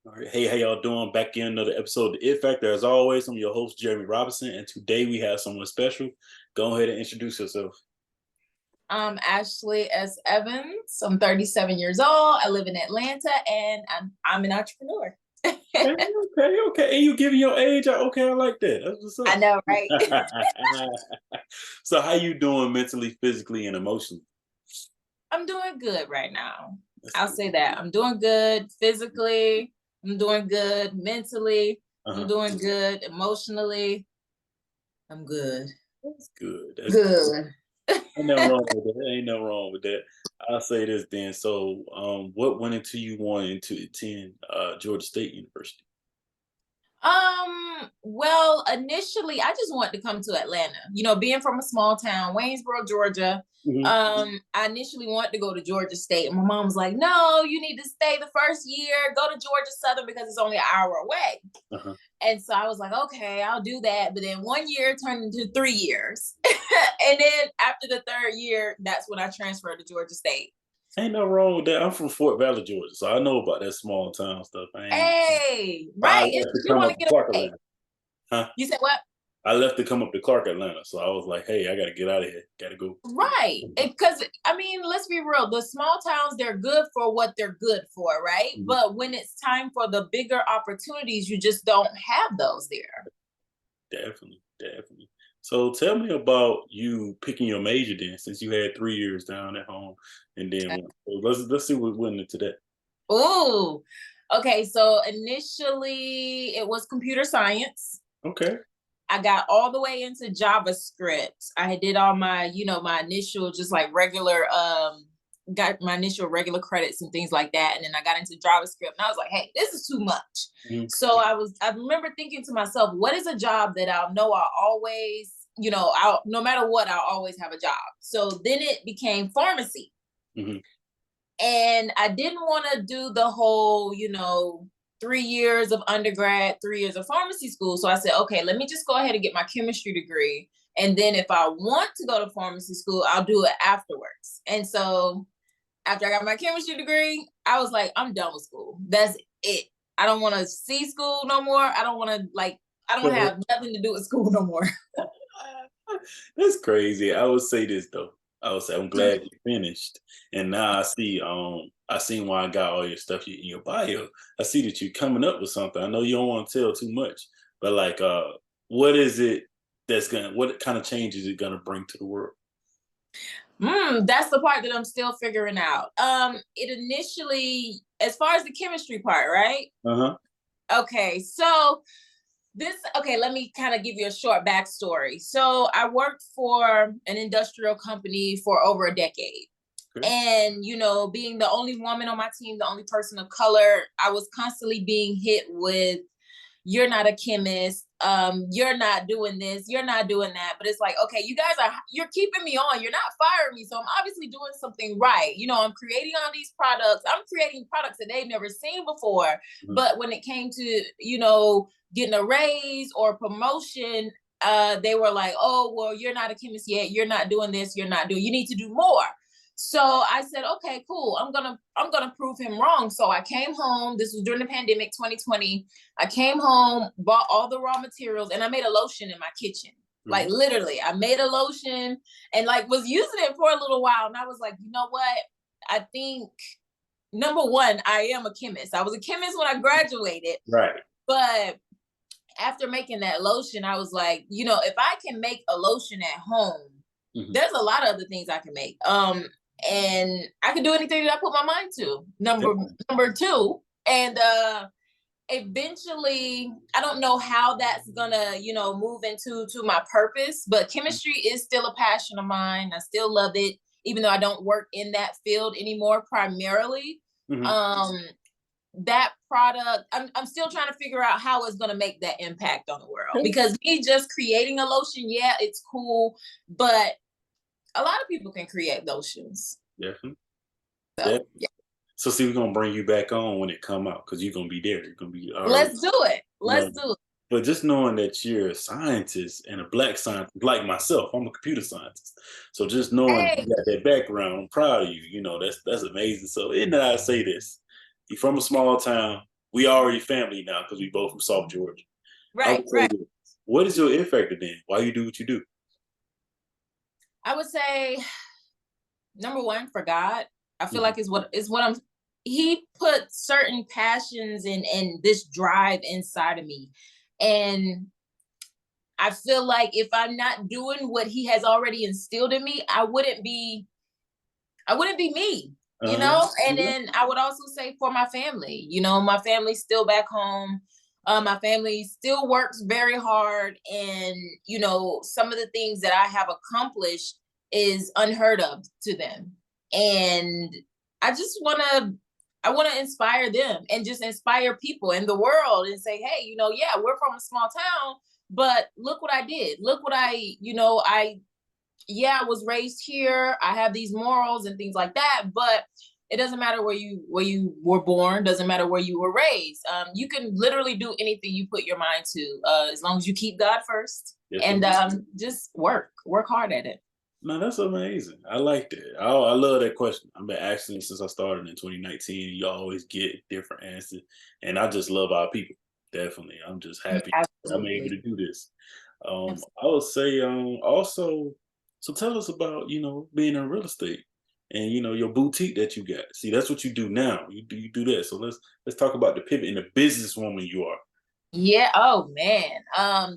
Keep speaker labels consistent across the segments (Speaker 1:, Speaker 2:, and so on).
Speaker 1: All right. Hey, how y'all doing? Back in another episode of The It Factor. As always, I'm your host, Jeremy Robinson, and today we have someone special. Go ahead and introduce yourself.
Speaker 2: I'm Ashley S. Evans. I'm 37 years old. I live in Atlanta and I'm an entrepreneur.
Speaker 1: Okay, okay. And you giving your age? Okay, I like that. That's
Speaker 2: I
Speaker 1: what's
Speaker 2: know, right?
Speaker 1: up. So how you doing mentally, physically, and emotionally?
Speaker 2: I'm doing good right now.
Speaker 1: That's
Speaker 2: I'll
Speaker 1: good.
Speaker 2: say that. I'm doing good physically. I'm doing good mentally. I'm
Speaker 1: Uh-huh.
Speaker 2: doing good emotionally. I'm good.
Speaker 1: That's good. That's good.
Speaker 2: Good.
Speaker 1: Ain't nothing wrong with that. Ain't nothing wrong with that. I'll say this then. So, what went into you wanting to attend Georgia State University?
Speaker 2: Well, initially I just wanted to come to Atlanta. Being from a small town, Waynesboro, Georgia.
Speaker 1: Hmm.
Speaker 2: I initially wanted to go to Georgia State. And my mom was like, no, you need to stay the first year, go to Georgia Southern because it's only an hour away.
Speaker 1: Uh-huh.
Speaker 2: And so I was like, okay, I'll do that. But then 1 year turned into 3 years. And then after the third year, that's when I transferred to Georgia State.
Speaker 1: Ain't no wrong with that. I'm from Fort Valley, Georgia, so I know about that small town stuff. I ain't.
Speaker 2: Hey,
Speaker 1: But I
Speaker 2: right.
Speaker 1: left to
Speaker 2: You
Speaker 1: come
Speaker 2: want
Speaker 1: up
Speaker 2: to
Speaker 1: to
Speaker 2: get
Speaker 1: Clark,
Speaker 2: away.
Speaker 1: Atlanta. Huh?
Speaker 2: You said what?
Speaker 1: I left to come up to Clark, Atlanta. So I was like, hey, I gotta get out of here. Gotta go.
Speaker 2: Right. Because, I mean, let's be real. The small towns, they're good for what they're good for, right?
Speaker 1: Mhm.
Speaker 2: But when it's time for the bigger opportunities, you just don't have those there.
Speaker 1: Definitely, definitely. So tell me about you picking your major then, since you had 3 years down at home, and then let's see what went into that.
Speaker 2: Oh, okay. So initially it was computer science.
Speaker 1: Okay.
Speaker 2: I got all the way into JavaScript. I did all my initial just like regular got my initial regular credits and things like that. And then I got into JavaScript and I was like, hey, this is too much.
Speaker 1: Mhm.
Speaker 2: So I remember thinking to myself, what is a job that I'll know I'll always, I'll no matter what, I'll always have a job. So then it became pharmacy.
Speaker 1: Mhm.
Speaker 2: And I didn't want to do the whole, 3 years of undergrad, 3 years of pharmacy school. So I said, okay, let me just go ahead and get my chemistry degree. And then if I want to go to pharmacy school, I'll do it afterwards. And so after I got my chemistry degree, I was like, I'm done with school. That's it. I don't want to see school no more. I don't want to have nothing to do with school no more.
Speaker 1: That's crazy. I would say this though. I would say I'm glad you finished. And now I seen why I got all your stuff in your bio. I see that you're coming up with something. I know you don't want to tell too much, but like what is it what kind of changes it gonna bring to the world?
Speaker 2: That's the part that I'm still figuring out. It initially, as far as the chemistry part, right?
Speaker 1: Uh-huh.
Speaker 2: Okay, so let me kind of give you a short backstory. So I worked for an industrial company for over a decade.
Speaker 1: Okay.
Speaker 2: And, being the only woman on my team, the only person of color, I was constantly being hit with, you're not a chemist, you're not doing this, you're not doing that. But it's like, okay, you're keeping me on, you're not firing me, so I'm obviously doing something right. I'm creating all these products, I'm creating products that they've never seen before.
Speaker 1: Mhm.
Speaker 2: But when it came to getting a raise or promotion, they were like, oh well, you're not a chemist yet, you're not doing this, you need to do more. So I said, okay, cool. I'm gonna prove him wrong. So I came home. This was during the pandemic, 2020. I came home, bought all the raw materials, and I made a lotion in my kitchen. Like
Speaker 1: Mhm.
Speaker 2: literally, I made a lotion and like was using it for a little while. And I was like, you know what? I think number one, I am a chemist. I was a chemist when I graduated,
Speaker 1: Right.
Speaker 2: but after making that lotion, I was like, if I can make a lotion at home,
Speaker 1: Mhm.
Speaker 2: there's a lot of other things I can make. And I can do anything that I put my mind to. Number two. And eventually, I don't know how that's gonna, move into my purpose, but chemistry is still a passion of mine. I still love it, even though I don't work in that field anymore primarily.
Speaker 1: Mhm.
Speaker 2: Um, that product, I'm still trying to figure out how it's going to make that impact on the world,
Speaker 1: Okay.
Speaker 2: because me just creating a lotion, yeah, it's cool, but a lot of people can create lotions.
Speaker 1: Definitely.
Speaker 2: So
Speaker 1: Definitely.
Speaker 2: yeah,
Speaker 1: So see, we're gonna bring you back on when it come out because you're gonna be there. You're gonna be already,
Speaker 2: let's do it.
Speaker 1: you know.
Speaker 2: Let's do it.
Speaker 1: But just knowing that you're a scientist and a black scientist, like myself, I'm a computer scientist. So just knowing you
Speaker 2: Hey,
Speaker 1: got that background, I'm proud of you. That's amazing. So, and I say this, you're from a small town. we already family now because we both from South Georgia. I
Speaker 2: Right,
Speaker 1: would say
Speaker 2: right.
Speaker 1: this. What is your it factor then? Why you do what you do?
Speaker 2: I would say number one for God. I feel
Speaker 1: Mhm.
Speaker 2: like is what I'm. He put certain passions and this drive inside of me, and I feel like if I'm not doing what He has already instilled in me, I wouldn't be me, you
Speaker 1: Uh-huh.
Speaker 2: know? And
Speaker 1: Yeah.
Speaker 2: then I would also say for my family, my family's still back home. My family still works very hard. And, some of the things that I have accomplished is unheard of to them. And I just I want to inspire them and just inspire people in the world and say, hey, yeah, we're from a small town, but look what I did. Look what I was raised here. I have these morals and things like that, but it doesn't matter where you were born. Doesn't matter where you were raised. You can literally do anything you put your mind to, as long as you keep God first
Speaker 1: Yes,
Speaker 2: and
Speaker 1: sir.
Speaker 2: just work hard at it.
Speaker 1: No, that's amazing. I like that. I love that question. I've been asking it since I started in 2019. You always get different answers, and I just love our people. Definitely, I'm just happy that I'm able
Speaker 2: Absolutely.
Speaker 1: to do this.
Speaker 2: Absolutely.
Speaker 1: I would say also. So tell us about being in real estate and your boutique that you got. See, that's what you do now. You do that. So let's talk about the pivot and the businesswoman you are.
Speaker 2: Yeah. Oh man.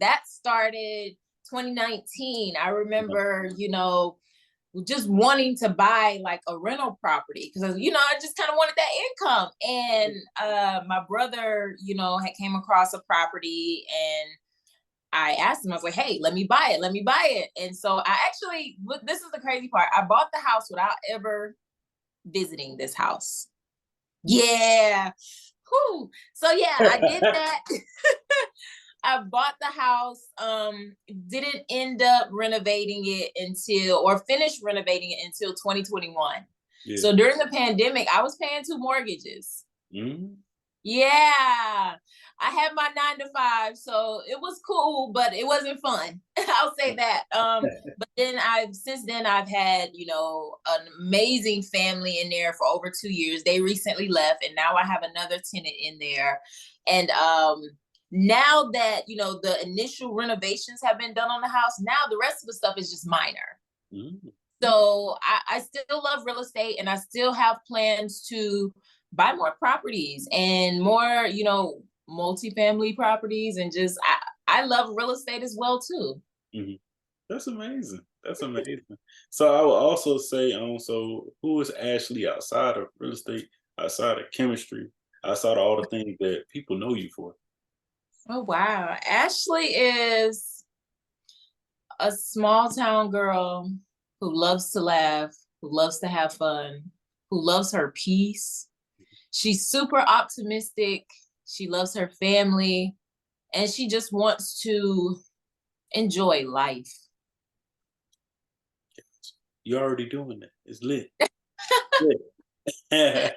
Speaker 2: That started 2019. I
Speaker 1: Uh-huh.
Speaker 2: remember, just wanting to buy like a rental property because I just kind of wanted that income. And my brother, had came across a property, and I asked him, I was like, hey, let me buy it. And so I actually, look, this is the crazy part. I bought the house without ever visiting this house. Yeah. Whew. So yeah, I did that. I bought the house, didn't end up renovating it until, or finished renovating it until 2021.
Speaker 1: Yeah.
Speaker 2: So during the pandemic, I was paying two mortgages.
Speaker 1: Mhm.
Speaker 2: Yeah. I had my 9 to 5, so it was cool, but it wasn't fun. I'll say that. But then since then I've had, an amazing family in there for over 2 years. They recently left, and now I have another tenant in there. And now that, the initial renovations have been done on the house, now the rest of the stuff is just minor.
Speaker 1: Mhm.
Speaker 2: So I still love real estate, and I still have plans to buy more properties and more, multifamily properties, and just I love real estate as well too.
Speaker 1: Mhm. That's amazing. That's amazing. So I would also say, so who is Ashley outside of real estate, outside of chemistry, outside of all the things that people know you for?
Speaker 2: Oh wow. Ashley is a small town girl who loves to laugh, who loves to have fun, who loves her peace. She's super optimistic. She loves her family, and she just wants to enjoy life.
Speaker 1: You're already doing that. It's lit. Lit.
Speaker 2: That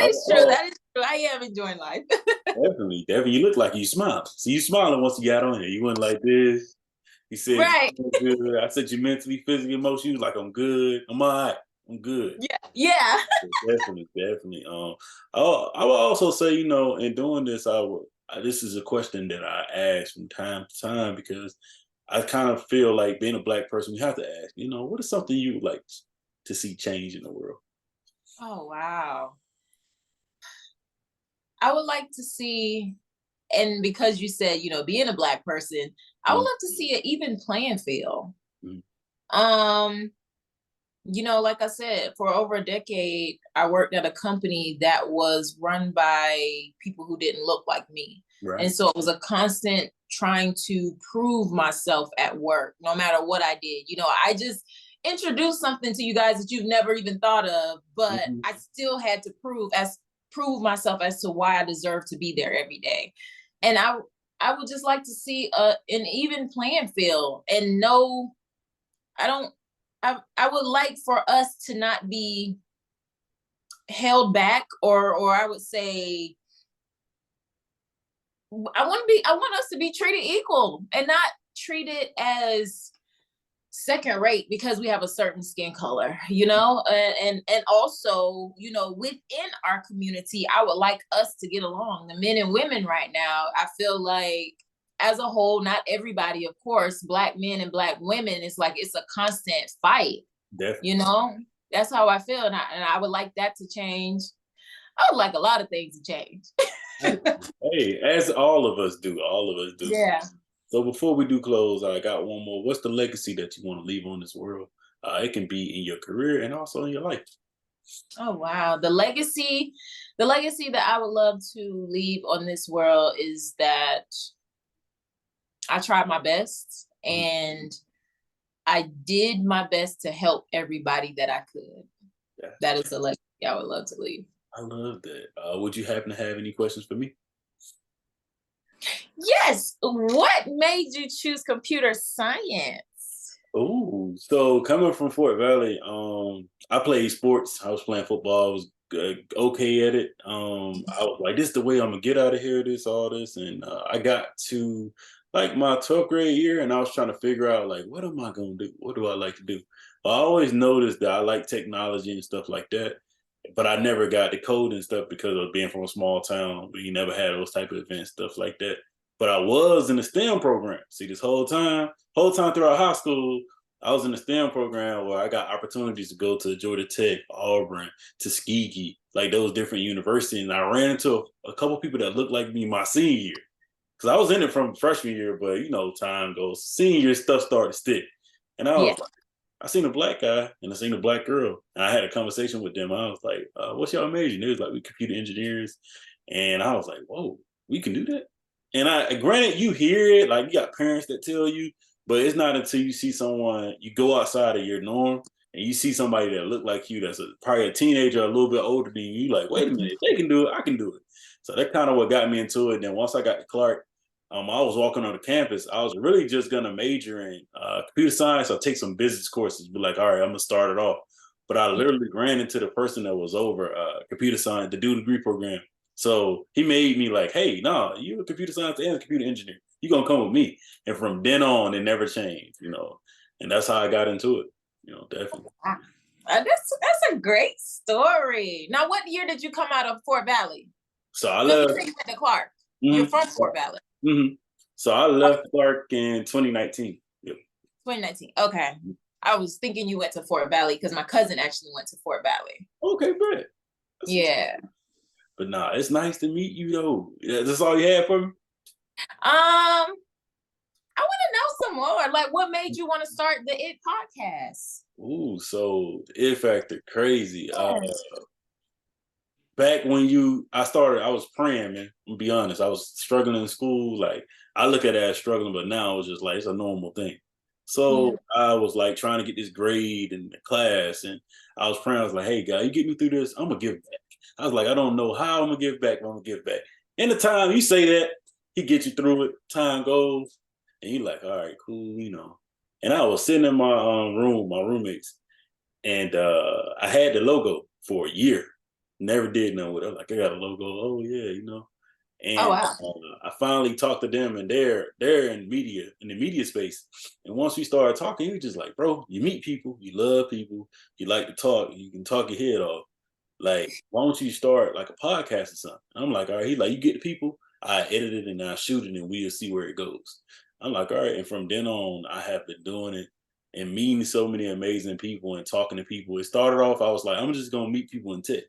Speaker 2: is true.
Speaker 1: Oh,
Speaker 2: That is true. I am enjoying life.
Speaker 1: definitely, definitely. You look like you smile. See, you smiling once you got on here. You went like this. You said
Speaker 2: Right.
Speaker 1: you feel good. I said you mentally, physically, emotionally. You was like, I'm good. I'm all right. I'm good.
Speaker 2: Yeah. Yeah.
Speaker 1: Definitely, definitely. I will also say, in doing this, this is a question that I ask from time to time because I kind of feel like being a black person, we have to ask, what is something you would like to see change in the world?
Speaker 2: Oh wow. I would like to see, and because you said, being a black person, I would
Speaker 1: Mm,
Speaker 2: love to see an even playing field.
Speaker 1: mm,
Speaker 2: Um, like I said, for over a decade, I worked at a company that was run by people who didn't look like me. And
Speaker 1: right.
Speaker 2: so it was a constant trying to prove myself at work, no matter what I did. I just introduced something to you guys that you've never even thought of, but
Speaker 1: Mhm.
Speaker 2: I still had to prove myself as to why I deserve to be there every day. And I would just like to see an even playing field, and no, I don't I would like for us to not be held back, or I would say I want us to be treated equal and not treated as second rate because we have a certain skin color, you know, and also, you know, within our community, I would like us to get along. The men and women right now, I feel like as a whole, not everybody, of course, Black men and Black women, it's like it's a constant fight,
Speaker 1: Definitely.
Speaker 2: you know. That's how I feel, and I would like that to change. I would like a lot of things to change.
Speaker 1: Hey, as all of us do, all of us do.
Speaker 2: Yeah.
Speaker 1: So before we do close, I got one more. What's the legacy that you want to leave on this world? It can be in your career and also in your life.
Speaker 2: Oh wow. The legacy that I would love to leave on this world is that I tried my best
Speaker 1: Mhm.
Speaker 2: and I did my best to help everybody that I could.
Speaker 1: Yes,
Speaker 2: That is the legacy I would love to leave.
Speaker 1: I love that. Would you happen to have any questions for me?
Speaker 2: Yes. What made you choose computer science?
Speaker 1: Oh, so coming from Fort Valley, I played sports. I was playing football. I was okay at it. I was like, "This is the way I'm gonna get out of here." This, all this, and I got to like my 12th grade year, and I was trying to figure out like, what am I gonna do? What do I like to do? I always noticed that I like technology and stuff like that, but I never got the code and stuff because of being from a small town. We never had those type of events, stuff like that. But I was in the STEM program. See, this whole time throughout high school, I was in the STEM program where I got opportunities to go to Georgia Tech, Auburn, Tuskegee, like those different universities. And I ran into a couple people that looked like me my senior year. Because I was in it from freshman year, but you know, time goes. Senior year stuff started to stick. And I
Speaker 2: Yeah.
Speaker 1: was like, I seen a Black guy and I seen a Black girl. And I had a conversation with them. I was like, what's y'all major? And they was like, we computer engineers. And I was like, whoa, we can do that? And I granted you hear it, like you got parents that tell you, but it's not until you see someone, you go outside of your norm and you see somebody that look like you, that's probably a teenager or a little bit older than you, like, wait a minute, if they can do it, I can do it. So that kind of what got me into it. Then once I got to Clark, I was walking on the campus. I was really just gonna major in computer science or take some business courses. Be like, all right, I'm gonna start it off. But I literally ran into the person that was over computer science, the do degree program. So he made me like, hey, no, you're a computer science and a computer engineer. You're gonna come with me. And from then on, it never changed, you know. And that's how I got into it, you know, definitely.
Speaker 2: Wow. That's a great story. Now, what year did you come out of Fort Valley?
Speaker 1: So I
Speaker 2: No, you
Speaker 1: left.
Speaker 2: said you went to Clark. You're
Speaker 1: Mhm.
Speaker 2: from Fort Valley.
Speaker 1: Mhm. So I left Clark in 2019. Yep.
Speaker 2: 2019. Okay. I was thinking you went to Fort Valley because my cousin actually went to Fort Valley.
Speaker 1: Okay, great.
Speaker 2: Yeah.
Speaker 1: But nah, it's nice to meet you though. Yeah, that's all you had for me?
Speaker 2: I want to know some more. Like, what made you want to start the It podcast?
Speaker 1: Ooh, so it factor crazy.
Speaker 2: Yes.
Speaker 1: Back when I started, I was praying, man. I'm be honest. I was struggling in school. Like I look at it as struggling, but now it's just like it's a normal thing.
Speaker 2: Yeah.
Speaker 1: So I was like trying to get this grade in the class, and I was praying. I was like, "Hey, God, you get me through this. I'm gonna give back." I was like, "I don't know how I'm gonna give back, but I'm gonna give back." In the time you say that, He gets you through it. Time goes, and you're like, "All right, cool," you know. And I was sitting in my room, my roommates, and I had the logo for a year. Never did nothing with it. Like I got a logo. Oh yeah, you know.
Speaker 2: Oh
Speaker 1: And
Speaker 2: wow.
Speaker 1: I finally talked to them, and they're in the media space. And once we started talking, he was just like, "Bro, you meet people, you love people, you like to talk, you can talk your head off. Like, why don't you start like a podcast or something?" I'm like, "All right." He like, "You get the people, I edit it and I shoot it, and we'll see where it goes." I'm like, "All right." And from then on, I have been doing it and meeting so many amazing people and talking to people. It started off, I was like, I'm just gonna meet people in tech.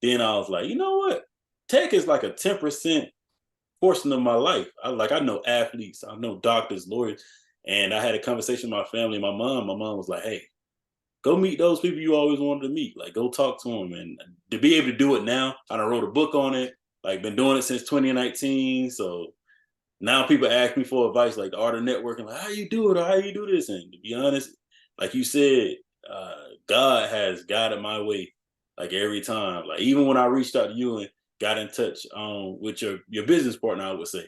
Speaker 1: Then I was like, you know what? Tech is like a 10% portion of my life. I know athletes, I know doctors, lawyers, and I had a conversation with my family. My mom, was like, "Hey, go meet those people you always wanted to meet. Like, go talk to them." And to be able to do it now, I done wrote a book on it. Like, been doing it since 2019. So now people ask me for advice, like the art of networking, like how you do it or how you do this. And to be honest, like you said, God has guided my way, like every time. Like even when I reached out to you and got in touch with your business partner, I would say,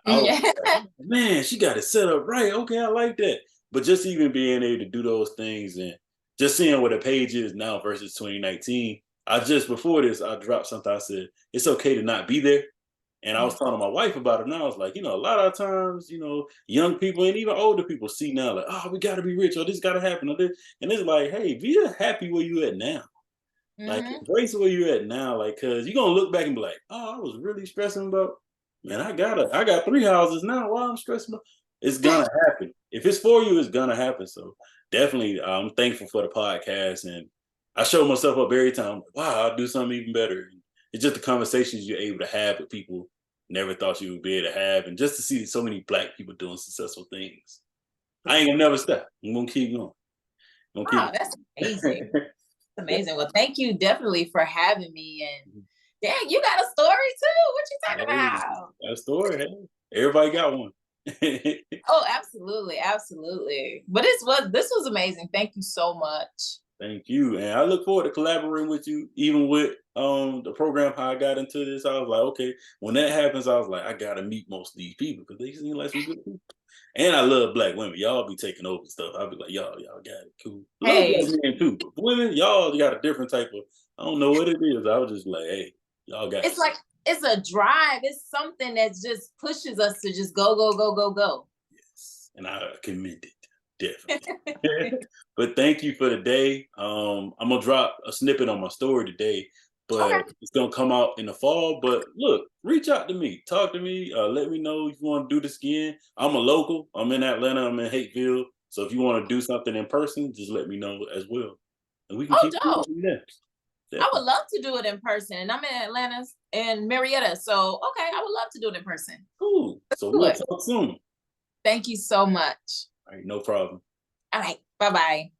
Speaker 1: I was
Speaker 2: Yeah.
Speaker 1: like, man, she got it set up right. Okay, I like that. But just even being able to do those things and just seeing what a page is now versus 2019. I just before this, I dropped something. I said, it's okay to not be there And I was telling my wife about it, and I was like, a lot of times, young people and even older people see now, like, oh, we got to be rich, or this got to happen, or this. And it's like, hey, be happy where you at now. Like,
Speaker 2: Mm-hmm.
Speaker 1: embrace where you at now, like, cause you're gonna look back and be like, oh, I was really stressing about, man, I got 3 houses now. Why I'm stressing about? It's gonna happen. If it's for you, it's gonna happen. So definitely, I'm thankful for the podcast, and I show myself up every time. Wow, I'll do something even better. It's just the conversations you're able to have with people never thought you would be able to have, and just to see so many Black people doing successful things. I ain't gonna never stop. I'm gonna keep going. I'm gonna
Speaker 2: Wow,
Speaker 1: keep.
Speaker 2: that's amazing. Amazing. Well, thank you definitely for having me. And dang, you got a story too. What you talking
Speaker 1: Hey,
Speaker 2: about?
Speaker 1: that story. Hey, everybody got one.
Speaker 2: Oh, absolutely, absolutely. But this was amazing. Thank you so much.
Speaker 1: Thank you, and I look forward to collaborating with you. Even with the program, how I got into this, I was like, okay, when that happens, I was like, I gotta meet most of these people because they seem like some good people. And I love Black women. Y'all be taking over stuff. I'll be like, y'all got it, cool. Love
Speaker 2: Hey,
Speaker 1: Black men too, but women, y'all got a different type of. I don't know what it is. I was just like, hey, y'all got
Speaker 2: it's
Speaker 1: it.
Speaker 2: like it's a drive. It's something that just pushes us to just go, go, go, go, go.
Speaker 1: Yes, and I commend it definitely. But thank you for the day. I'm gonna drop a snippet on my story today, but
Speaker 2: Okay.
Speaker 1: it's gonna come out in the fall. But look, reach out to me, talk to me, let me know if you want to do this again. I'm a local. I'm in Atlanta. I'm in Hateville. So if you want to do something in person, just let me know as well, and we can
Speaker 2: Oh,
Speaker 1: keep doing
Speaker 2: dope.
Speaker 1: it there.
Speaker 2: I would
Speaker 1: Definitely.
Speaker 2: love to do it in person. And I'm in Atlanta and Marietta. So okay, I would love to do it in person.
Speaker 1: Cool.
Speaker 2: Let's
Speaker 1: So
Speaker 2: do
Speaker 1: we'll
Speaker 2: it.
Speaker 1: talk soon.
Speaker 2: Thank you so much.
Speaker 1: All right, no problem.
Speaker 2: All right. Bye-bye.